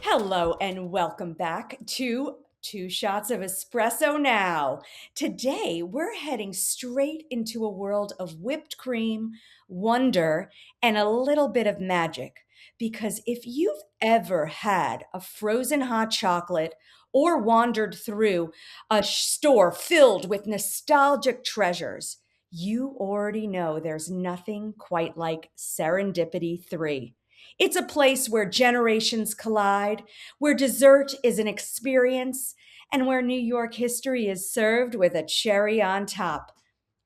Hello and welcome back to Two Shots of Espresso Now. Today, we're heading straight into a world of whipped cream, wonder, and a little bit of magic. Because if you've ever had a frozen hot chocolate or wandered through a store filled with nostalgic treasures, you already know there's nothing quite like Serendipity 3. It's a place where generations collide, where dessert is an experience, and where New York history is served with a cherry on top.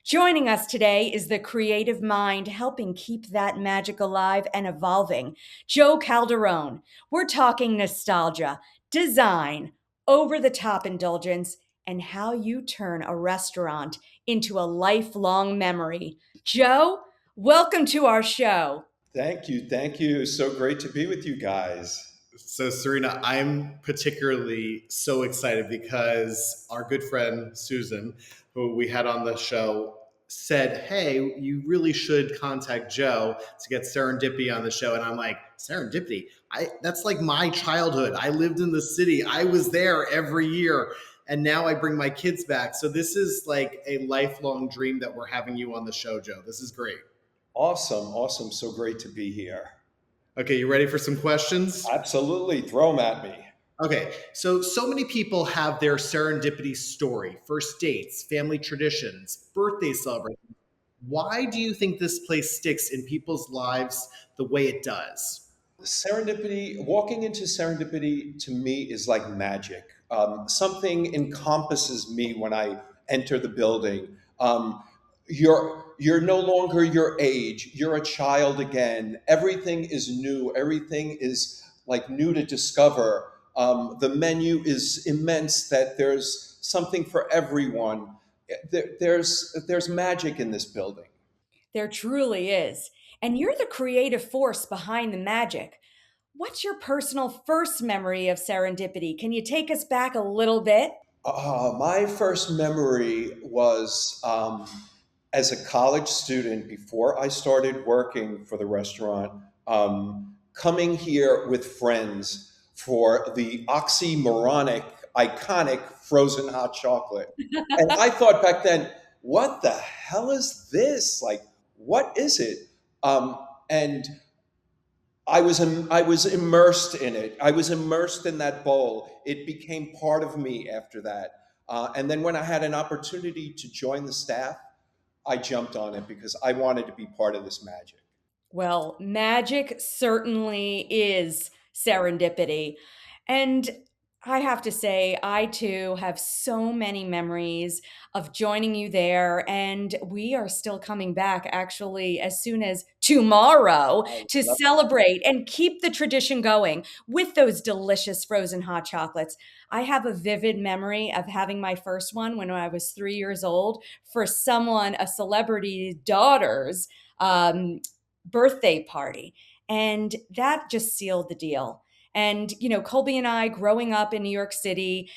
Joining us today is the creative mind helping keep that magic alive and evolving, Joe Calderone. We're talking nostalgia, design, over the top indulgence, and how you turn a restaurant into a lifelong memory. Joe, welcome to our show. Thank you. Thank you. So great to be with you guys. So, Serena, I'm particularly so excited because our good friend Susan, who we had on the show, said, "Hey, you really should contact Joe to get Serendipity on the show." And I'm like, "Serendipity? That's like my childhood. I lived in the city. I was there every year. And now I bring my kids back. So this is like a lifelong dream that we're having you on the show, Joe. This is great." Awesome. Awesome. So great to be here. Okay, you ready for some questions? Absolutely. Throw them at me. Okay, so many people have their serendipity story, first dates, family traditions, birthday celebrations. Why do you think this place sticks in people's lives the way it does? Serendipity, walking into serendipity to me is like magic. Something encompasses me when I enter the building. You're no longer your age. You're a child again. Everything is new. Everything is like new to discover. The menu is immense. That there's something for everyone. There's magic in this building. There truly is. And you're the creative force behind the magic. What's your personal first memory of serendipity? Can you take us back a little bit? My first memory was as a college student before I started working for the restaurant, coming here with friends for the oxymoronic, iconic frozen hot chocolate. And I thought back then, what the hell is this? Like, what is it? And I was immersed in it. I was immersed in that bowl. It became part of me after that. And then when I had an opportunity to join the staff, I jumped on it because I wanted to be part of this magic. Well, magic certainly is serendipity. And I have to say, I too have so many memories of joining you there. And we are still coming back actually as soon as tomorrow I to love celebrate and keep the tradition going with those delicious frozen hot chocolates. I have a vivid memory of having my first one when I was 3 years old for someone, a celebrity's daughter's birthday party. And that just sealed the deal. And, Colby and I growing up in New York City,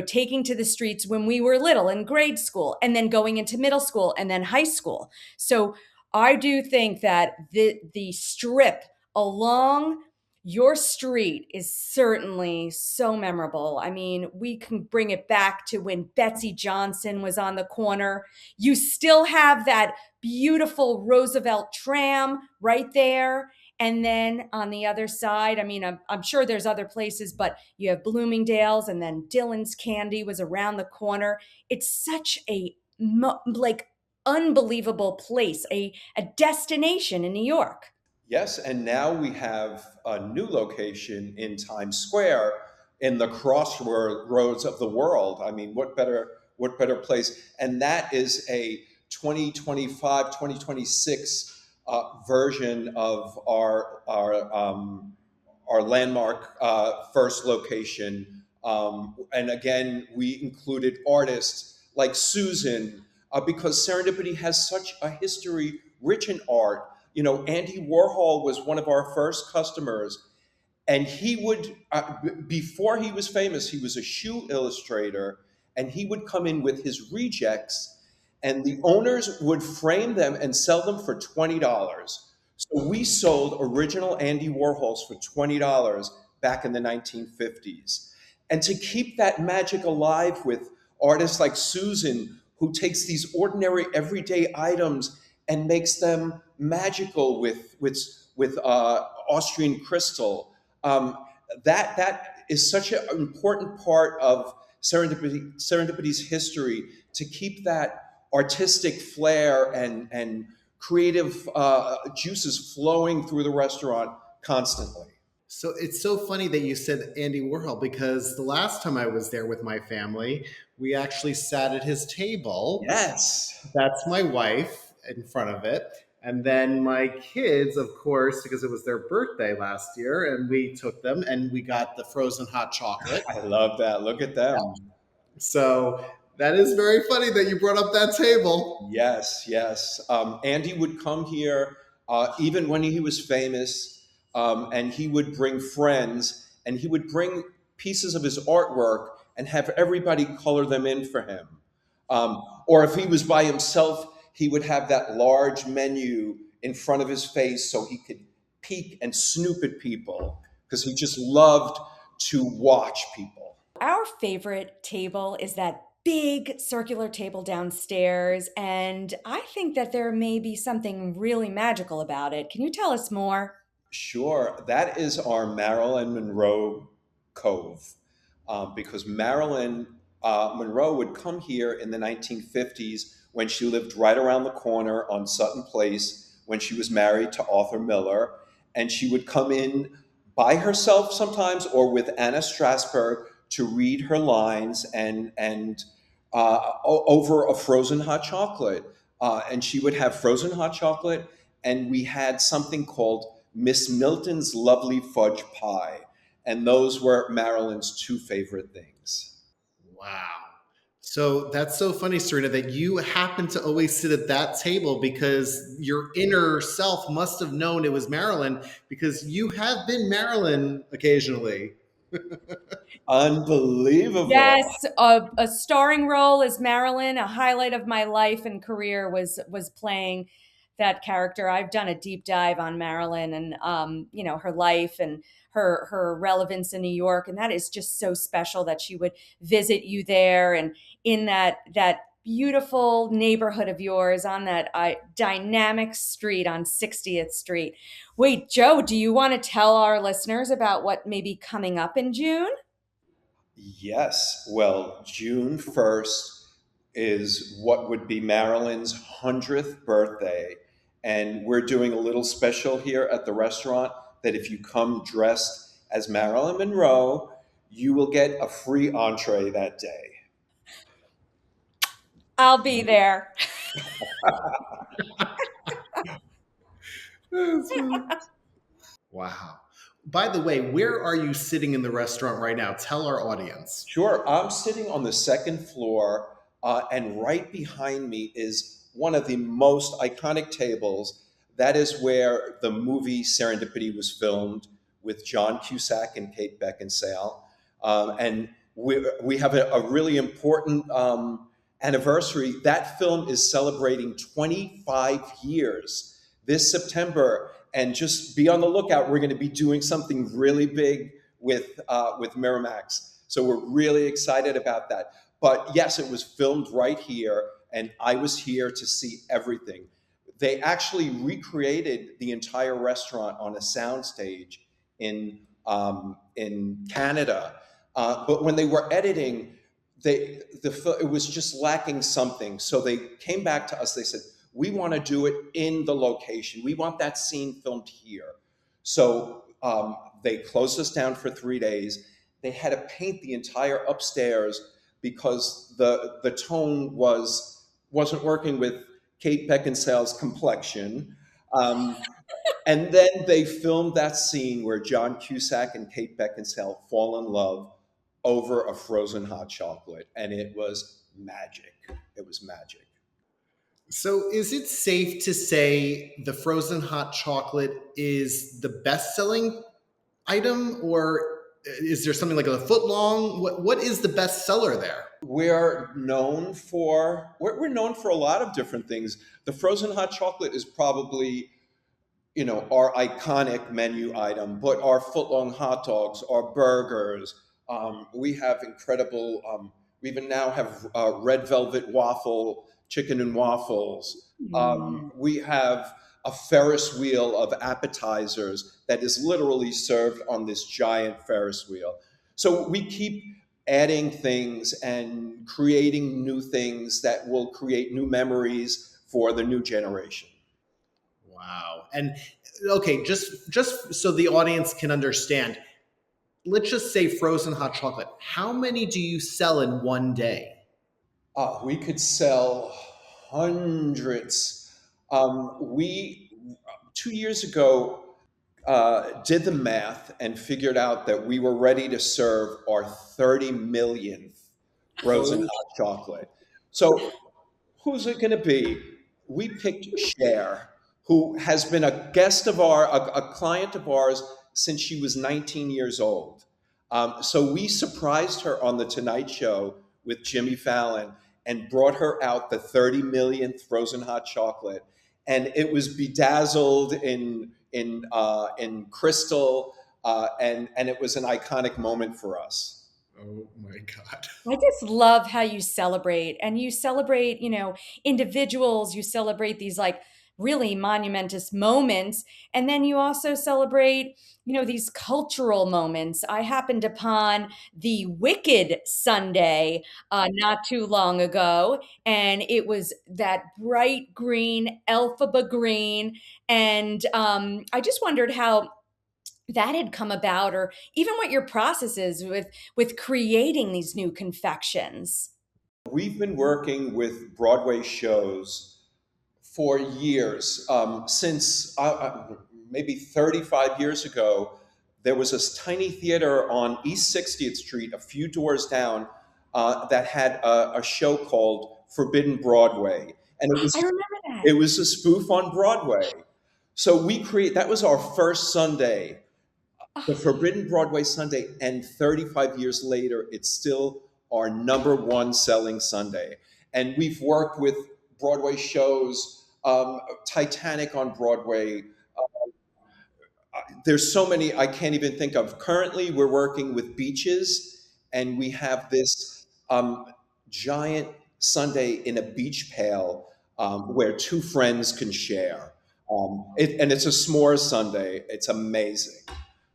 taking to the streets when we were little in grade school and then going into middle school and then high school. So I do think that the strip along your street is certainly so memorable. I mean, we can bring it back to when Betsy Johnson was on the corner. You still have that beautiful Roosevelt tram right there. And then on the other side, I mean, I'm sure there's other places, but you have Bloomingdale's, and then Dylan's Candy was around the corner. It's such a like unbelievable place, a destination in New York. Yes, and now we have a new location in Times Square in the crossroads of the world. I mean, what better place? And that is a 2025, 2026 version of our landmark first location. And again, we included artists like Susan because Serendipity has such a history rich in art. Andy Warhol was one of our first customers, and he would, before he was famous, he was a shoe illustrator, and he would come in with his rejects, and the owners would frame them and sell them for $20. So we sold original Andy Warhols for $20. back in the 1950s. And to keep that magic alive with artists like Susan, who takes these ordinary everyday items and makes them magical with Austrian crystal. That is such an important part of Serendipity's history, to keep that artistic flair and creative juices flowing through the restaurant constantly. So it's so funny that you said Andy Warhol, because the last time I was there with my family, we actually sat at his table. Yes. That's my wife in front of it. And then my kids, of course, because it was their birthday last year, and we took them and we got the frozen hot chocolate. I love that. Look at them. So that is very funny that you brought up that table. Yes, yes. Andy would come here even when he was famous, and he would bring friends, and he would bring pieces of his artwork and have everybody color them in for him. Or if he was by himself, he would have that large menu in front of his face so he could peek and snoop at people, because he just loved to watch people. Our favorite table is that big circular table downstairs, and I think that there may be something really magical about it. Can you tell us more? Sure, that is our Marilyn Monroe Cove, because Marilyn Monroe would come here in the 1950s when she lived right around the corner on Sutton Place when she was married to Arthur Miller, and she would come in by herself sometimes or with Anna Strasberg to read her lines and over a frozen hot chocolate, and she would have frozen hot chocolate, and we had something called Miss Milton's Lovely Fudge Pie. And those were Marilyn's two favorite things. Wow. So that's so funny, Serena, that you happen to always sit at that table, because your inner self must have known it was Marilyn, because you have been Marilyn occasionally. Unbelievable. Yes, a starring role as Marilyn. A highlight of my life and career was playing that character. I've done a deep dive on Marilyn and her life and her relevance in New York, and that is just so special that she would visit you there and in that beautiful neighborhood of yours on that dynamic street on 60th Street. Wait, Joe, do you want to tell our listeners about what may be coming up in June? Yes. Well, June 1st is what would be Marilyn's 100th birthday. And we're doing a little special here at the restaurant that if you come dressed as Marilyn Monroe, you will get a free entree that day. I'll be there. Wow. By the way, where are you sitting in the restaurant right now? Tell our audience. Sure. I'm sitting on the second floor, and right behind me is one of the most iconic tables. That is where the movie Serendipity was filmed with John Cusack and Kate Beckinsale. And we have a really important anniversary. That film is celebrating 25 years this September. And just be on the lookout. We're going to be doing something really big with Miramax. So we're really excited about that. But yes, it was filmed right here, and I was here to see everything. They actually recreated the entire restaurant on a soundstage in Canada. But when they were editing, it was just lacking something. So they came back to us. They said, we want to do it in the location. We want that scene filmed here. So they closed us down for 3 days. They had to paint the entire upstairs because the tone wasn't working with Kate Beckinsale's complexion. And then they filmed that scene where John Cusack and Kate Beckinsale fall in love over a frozen hot chocolate. And it was magic. It was magic. So is it safe to say the frozen hot chocolate is the best-selling item, or is there something like a foot long? What is the best seller there? We're known for a lot of different things. The frozen hot chocolate is probably our iconic menu item, but our footlong hot dogs, our burgers. We have incredible. We even now have red velvet waffle, chicken and waffles. Mm. We have a Ferris wheel of appetizers that is literally served on this giant Ferris wheel. So we keep adding things and creating new things that will create new memories for the new generation. Wow. And okay, just so the audience can understand, let's just say frozen hot chocolate. How many do you sell in one day? We could sell hundreds. We 2 years ago did the math and figured out that we were ready to serve our 30 millionth frozen Oh, hot chocolate. So who's it going to be? We picked Cher, who has been a guest of a client of ours since she was 19 years old. So we surprised her on the Tonight Show with Jimmy Fallon and brought her out the 30 millionth frozen hot chocolate, and it was bedazzled in crystal, and it was an iconic moment for us. oh my God. I just love how you celebrate, and you celebrate, individuals, you celebrate these like really monumentous moments, and then you also celebrate, these cultural moments. I happened upon the Wicked Sunday not too long ago, and it was that bright green, Elphaba green, and I just wondered how that had come about, or even what your process is with creating these new confections. We've been working with Broadway shows for years. Since maybe 35 years ago, there was this tiny theater on East 60th Street, a few doors down, that had a show called Forbidden Broadway, and it I was remember that. it was a spoof on Broadway. So that was our first Sunday, the Oh, Forbidden Broadway Sunday, and 35 years later, it's still our number one selling Sunday. And we've worked with Broadway shows, Titanic on Broadway. There's so many I can't even think of. Currently, we're working with beaches, and we have this giant Sunday in a beach pail where two friends can share. And it's a s'mores Sunday. It's amazing.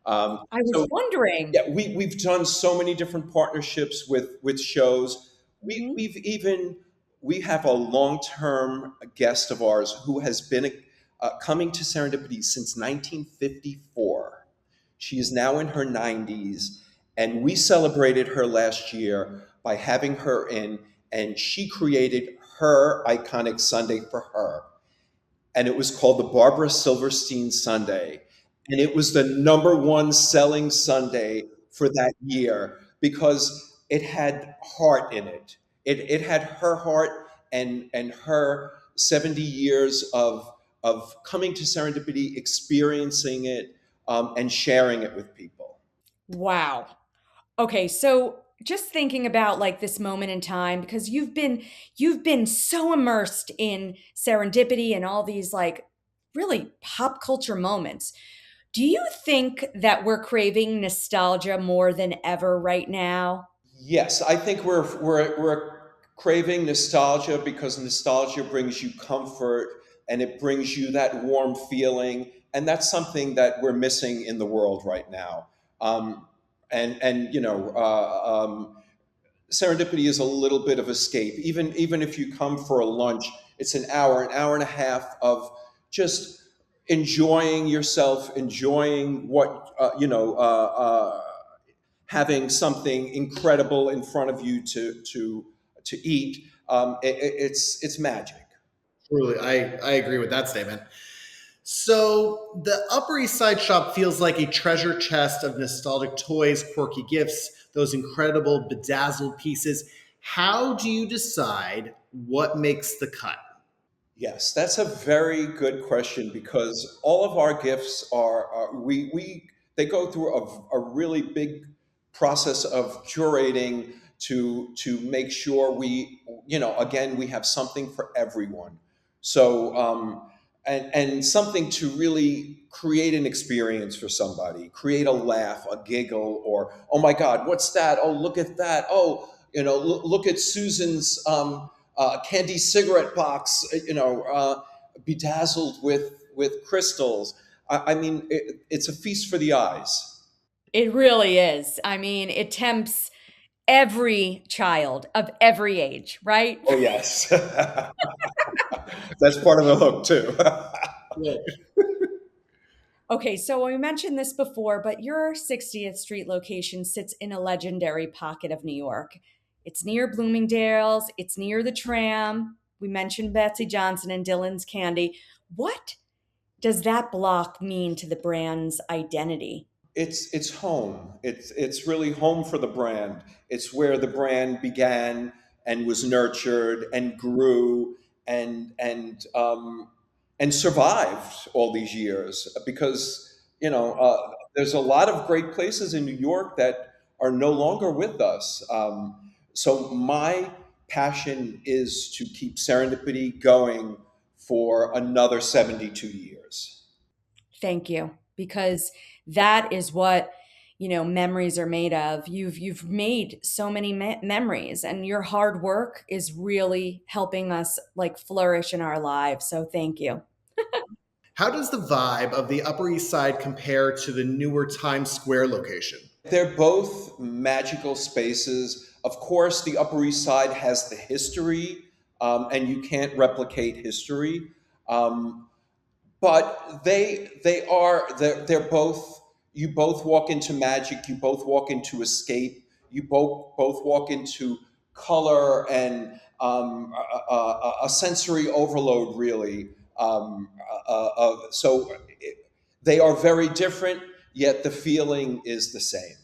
I was So wondering. yeah, we've done so many different partnerships with shows. We Mhm. we've even we have a long term guest of ours who has been coming to Serendipity since 1954. She is now in her 90s, and we celebrated her last year by having her in, and she created her iconic Sunday for her, and it was called the Barbara Silverstein Sunday. And it was the number one selling Sunday for that year because it had heart in it. It had her heart and her 70 years of coming to Serendipity, experiencing it, and sharing it with people. Wow. Okay, so just thinking about like this moment in time, because you've been so immersed in serendipity and all these like really pop culture moments. Do you think that we're craving nostalgia more than ever right now? Yes, I think we're craving nostalgia because nostalgia brings you comfort and it brings you that warm feeling, and that's something that we're missing in the world right now. Um, and serendipity is a little bit of escape. Even if you come for a lunch, it's an hour and a half of just enjoying yourself, enjoying what having something incredible in front of you to eat. It's magic. Truly, I agree with that statement. So the Upper East Side shop feels like a treasure chest of nostalgic toys, quirky gifts, those incredible bedazzled pieces. How do you decide what makes the cut? Yes, that's a very good question because all of our gifts are we they go through a really big process of curating to make sure we again we have something for everyone. So and something to really create an experience for somebody, create a laugh, a giggle, or oh my God, what's that? Oh, look at that. Oh, look at Susan's candy cigarette box. Bedazzled with crystals. I mean, it's a feast for the eyes. It really is. I mean, it tempts every child of every age, right? Oh yes, that's part of the hook too. Okay, so we mentioned this before, but your 60th Street location sits in a legendary pocket of New York. It's near Bloomingdale's, it's near the tram. We mentioned Betsy Johnson and Dylan's Candy. What does that block mean to the brand's identity? It's home. It's really home for the brand. It's where the brand began and was nurtured and grew and survived all these years because there's a lot of great places in New York that are no longer with us. So my passion is to keep Serendipity going for another 72 years. Thank you, because that is what memories are made of. You've made so many memories, and your hard work is really helping us like flourish in our lives. So thank you. How does the vibe of the Upper East Side compare to the newer Times Square location? They're both magical spaces. Of course, the Upper East Side has the history, and you can't replicate history. Um, but they're both. You both walk into magic. You both walk into escape. You both walk into color and a sensory overload. Really, they are very different, yet the feeling is the same.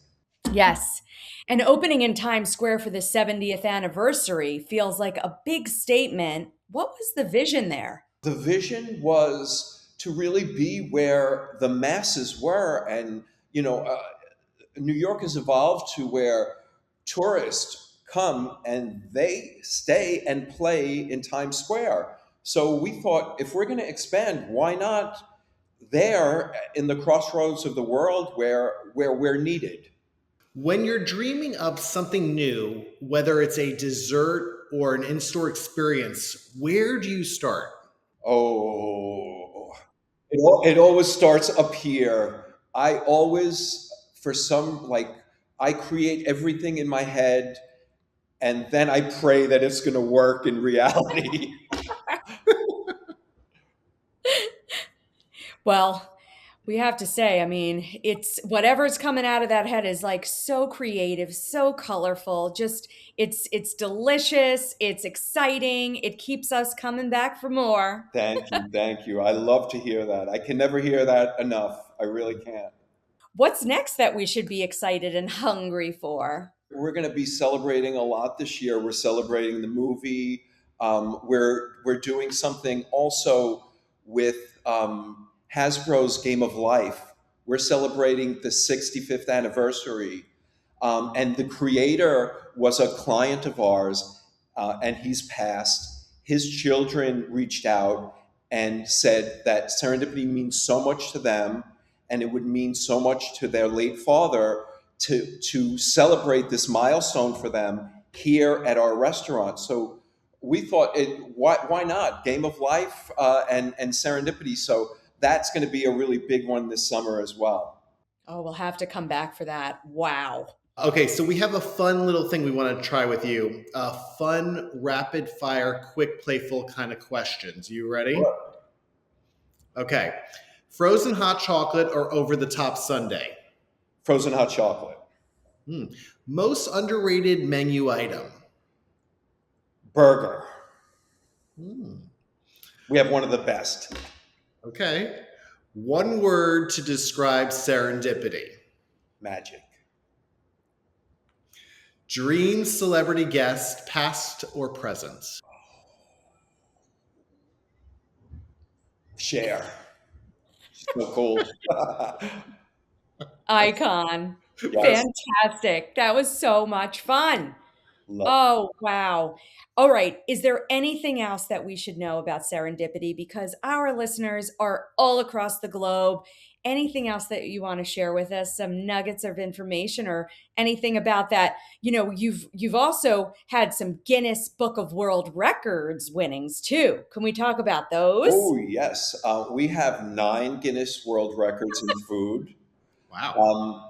Yes. And opening in Times Square for the 70th anniversary feels like a big statement. What was the vision there? The vision was to really be where the masses were, and New York has evolved to where tourists come and they stay and play in Times Square. So we thought, if we're going to expand, why not there in the crossroads of the world where we're needed? When you're dreaming of something new, whether it's a dessert or an in store experience, where do you start? Oh, it always starts up here. I always, for some, like, I create everything in my head and then I pray that it's going to work in reality. Well, we have to say, I mean, it's whatever's coming out of that head is like so creative, so colorful. Just it's delicious, it's exciting, it keeps us coming back for more. Thank you. Thank you. I love to hear that. I can never hear that enough. I really can't. What's next that we should be excited and hungry for? We're going to be celebrating a lot this year. We're celebrating the movie. We're doing something also with Hasbro's Game of Life. We're celebrating the 65th anniversary, and the creator was a client of ours, and he's passed. His children reached out and said that Serendipity means so much to them, and it would mean so much to their late father to celebrate this milestone for them here at our restaurant. So we thought, why not Game of Life and Serendipity? So that's going to be a really big one this summer as well. Oh, we'll have to come back for that. Wow. Okay, so we have a fun little thing we want to try with you. Fun, rapid fire, quick, playful kind of questions. You ready? Okay. Frozen hot chocolate or over the top sundae? Frozen hot chocolate. Most underrated menu item? Burger. Hmm. We have one of the best. Okay. One word to describe serendipity? Magic. Dream celebrity guest, past or present? Cher. She's so cool. Icon. Yes. Fantastic. That was so much fun. Love. Oh, wow. All right. Is there anything else that we should know about serendipity? Because our listeners are all across the globe. Anything else that you want to share with us? Some nuggets of information or anything about that? You've also had some Guinness Book of World Records winnings too. Can we talk about those? Oh, yes. We have 9 Guinness World Records in food. Wow. Um,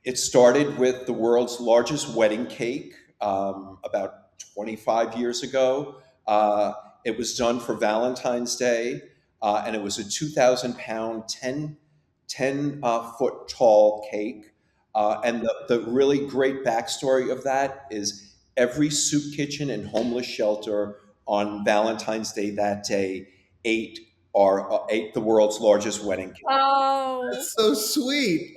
it started with the world's largest wedding cake about 25 years ago. Uh, it was done for Valentine's Day, and it was a 2,000 pound, 10 foot tall cake. And the really great backstory of that is every soup kitchen and homeless shelter on Valentine's Day that day ate ate the world's largest wedding cake. Oh, That's so sweet.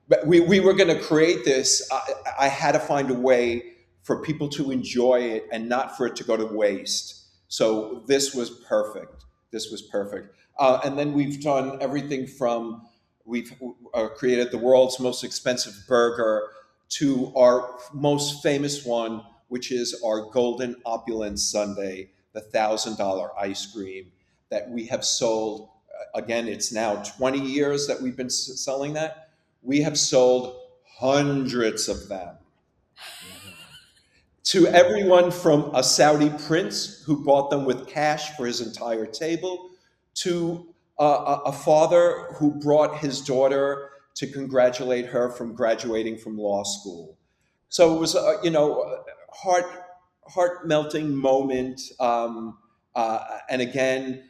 But we were going to create this. I had to find a way for people to enjoy it and not for it to go to waste. So this was perfect. This was perfect. And then we've done everything from we've created the world's most expensive burger to our most famous one, which is our golden opulence sundae, the $1,000 ice cream that we have sold. Again, it's now 20 years that we've been selling that. We have sold hundreds of them to everyone from a Saudi prince who bought them with cash for his entire table to a father who brought his daughter to congratulate her from graduating from law school. So it was, a heart melting moment, and again,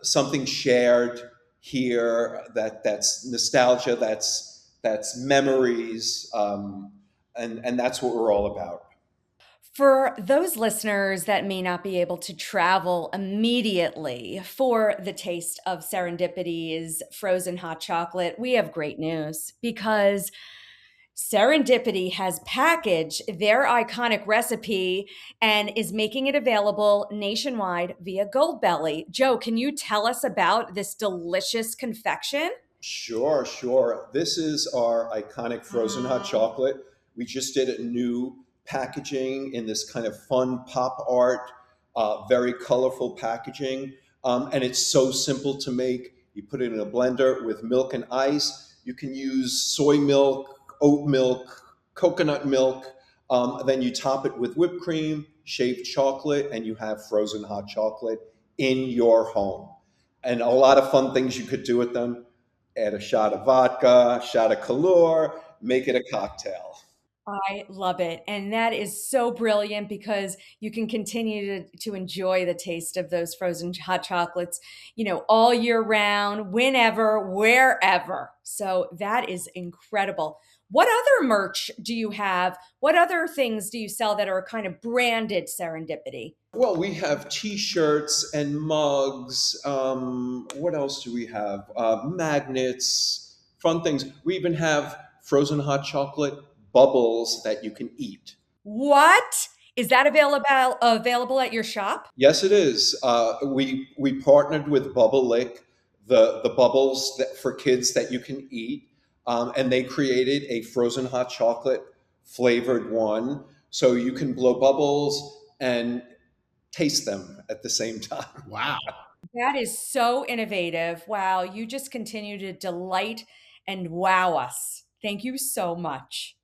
something shared here that's nostalgia, that's memories, and that's what we're all about. for those listeners that may not be able to travel immediately for the taste of Serendipity's frozen hot chocolate, we have great news because Serendipity has packaged their iconic recipe and is making it available nationwide via Goldbelly. Joe, can you tell us about this delicious confection? Sure, sure. This is our iconic frozen hot chocolate. We just did a new packaging in this kind of fun pop art, very colorful packaging. And it's so simple to make. You put it in a blender with milk and ice. You can use soy milk, oat milk, coconut milk. Then you top it with whipped cream, shaved chocolate, and you have frozen hot chocolate in your home. And a lot of fun things you could do with them. Add a shot of vodka, shot of Kalor, make it a cocktail. I love it. And that is so brilliant because you can continue to enjoy the taste of those frozen hot chocolates, all year round, whenever, wherever. So that is incredible. What other merch do you have? What other things do you sell that are kind of branded Serendipity? Well, we have T-shirts and mugs. What else do we have? Magnets, fun things. We even have frozen hot chocolate bubbles that you can eat. What? Is that available at your shop? Yes, it is. We partnered with Bubble Lick, the bubbles for kids that you can eat, and they created a frozen hot chocolate flavored one, so you can blow bubbles and taste them at the same time. Wow. That is so innovative. Wow, you just continue to delight and wow us. Thank you so much.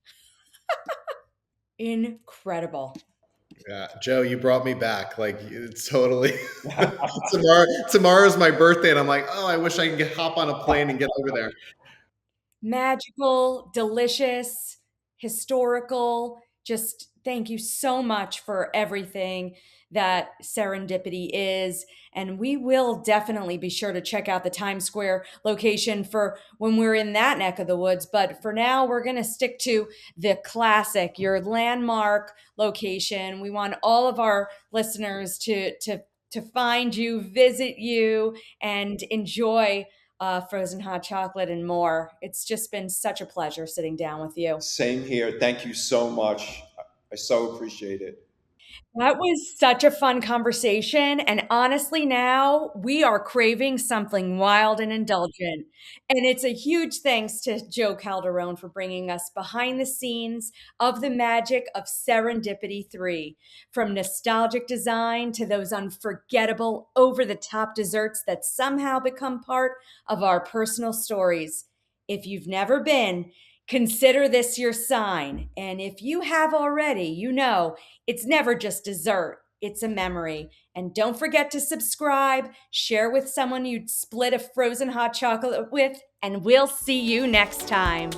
Incredible. Yeah, Joe, you brought me back. Like it's totally tomorrow's my birthday, and I'm like, oh, I wish I could hop on a plane and get over there. Magical, delicious, historical. Just thank you so much for everything that Serendipity is. And we will definitely be sure to check out the Times Square location for when we're in that neck of the woods. But for now, we're going to stick to the classic, your landmark location. We want all of our listeners to find you, visit you, and enjoy frozen hot chocolate and more. It's just been such a pleasure sitting down with you. Same here. Thank you so much. I so appreciate it. That was such a fun conversation. And honestly, now we are craving something wild and indulgent. And it's a huge thanks to Joe Calderone for bringing us behind the scenes of the magic of Serendipity 3. From nostalgic design to those unforgettable, over the top desserts that somehow become part of our personal stories. If you've never been, consider this your sign. And if you have already, you know it's never just dessert, it's a memory. And don't forget to subscribe, share with someone you'd split a frozen hot chocolate with, and we'll see you next time.